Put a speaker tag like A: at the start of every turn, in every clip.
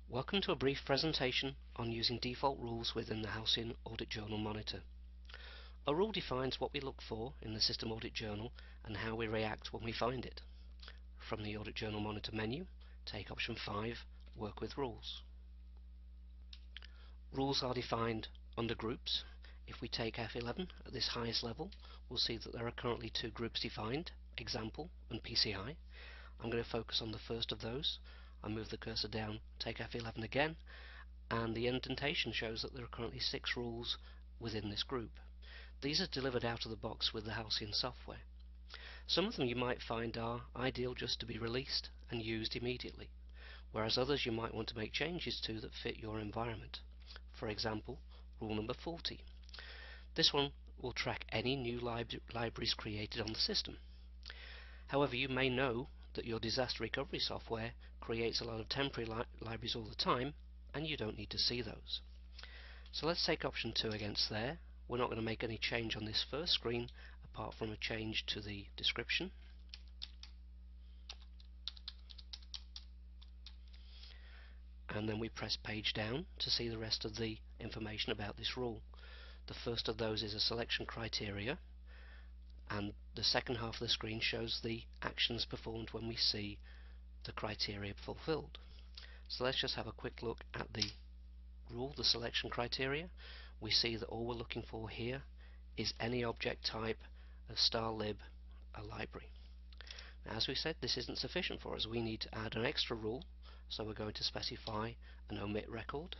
A: Welcome to a brief presentation on using default rules within the Halcyon Audit Journal Monitor. A rule defines what we look for in the System Audit Journal and how we react when we find it. From the Audit Journal Monitor menu, take option 5, Work with Rules. Rules are defined under groups. If we take F11 at this highest level, we'll see that there are currently two groups defined, Example and PCI. I'm going to focus on the first of those. I move the cursor down, take F11 again, and the indentation shows that there are currently 6 rules within this group. These are delivered out of the box with the Halcyon software. Some of them you might find are ideal just to be released and used immediately, whereas others you might want to make changes to that fit your environment. For example, rule number 40. This one will track any new libraries created on the system. However, you may know that your disaster recovery software creates a lot of temporary libraries all the time, and you don't need to see those. So let's take option 2 against there. We're not going to make any change on this first screen apart from a change to the description. And then we press page down to see the rest of the information about this rule. The first of those is a selection criteria, and the second half of the screen shows the actions performed when we see the criteria fulfilled. So let's just have a quick look at the rule, the selection criteria. We see that all we're looking for here is any object type of *lib, a library. Now, as we said, this isn't sufficient for us. We need to add an extra rule, so we're going to specify an omit record.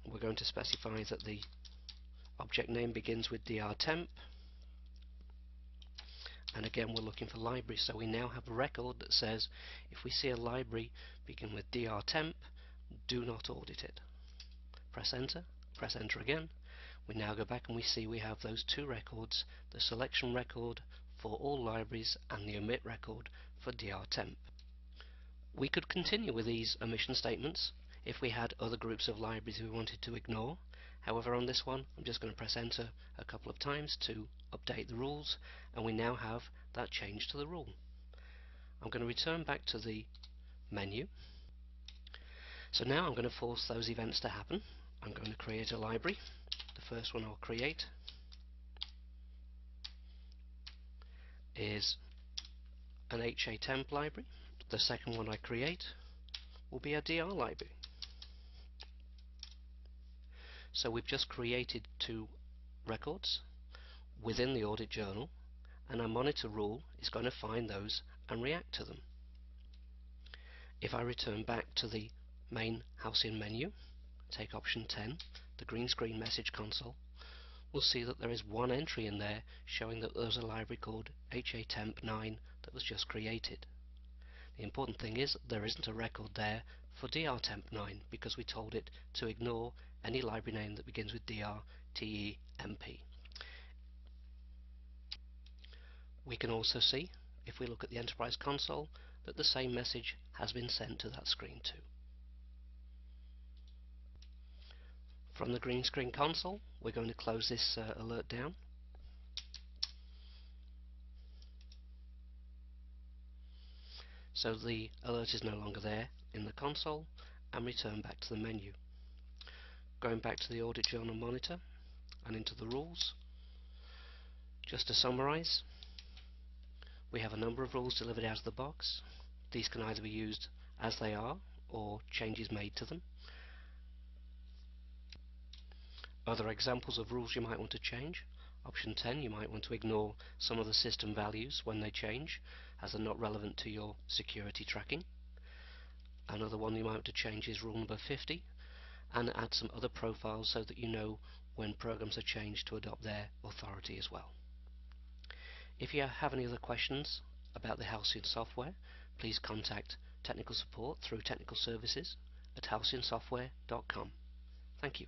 A: We're going to specify that the object name begins with drtemp, and again we're looking for libraries, so we now have a record that says if we see a library begin with drtemp, do not audit it. Press enter again. We now go back and we see we have those two records, the selection record for all libraries and the omit record for drtemp. We could continue with these omission statements if we had other groups of libraries we wanted to ignore. However, on this one I'm just going to press enter a couple of times to update the rules, and we now have that change to the rule. I'm going to return back to the menu. So now I'm going to force those events to happen. I'm going to create a library. The first one I'll create is an HA temp library. The second one I create will be a DR library. So we've just created two records within the audit journal, and our monitor rule is going to find those and react to them. If I return back to the main Halcyon menu, take option 10, the green screen message console, we'll see that there is one entry in there showing that there's a library called HAtemp9 that was just created. The important thing is there isn't a record there for drtemp9 because we told it to ignore any library name that begins with drtemp. We can also see, if we look at the Enterprise console, that the same message has been sent to that screen too. From the green screen console, we're going to close this alert down. So the alert is no longer there in the console, and return back to the menu. Going back to the Audit Journal Monitor and into the rules. Just to summarize, we have a number of rules delivered out of the box. These can either be used as they are or changes made to them. Other examples of rules you might want to change. Option 10, you might want to ignore some of the system values when they change, as they're not relevant to your security tracking. Another one you might want to change is rule number 50, and add some other profiles so that you know when programs are changed to adopt their authority as well. If you have any other questions about the Halcyon software, please contact technical support through technical services at halcyonsoftware.com. Thank you.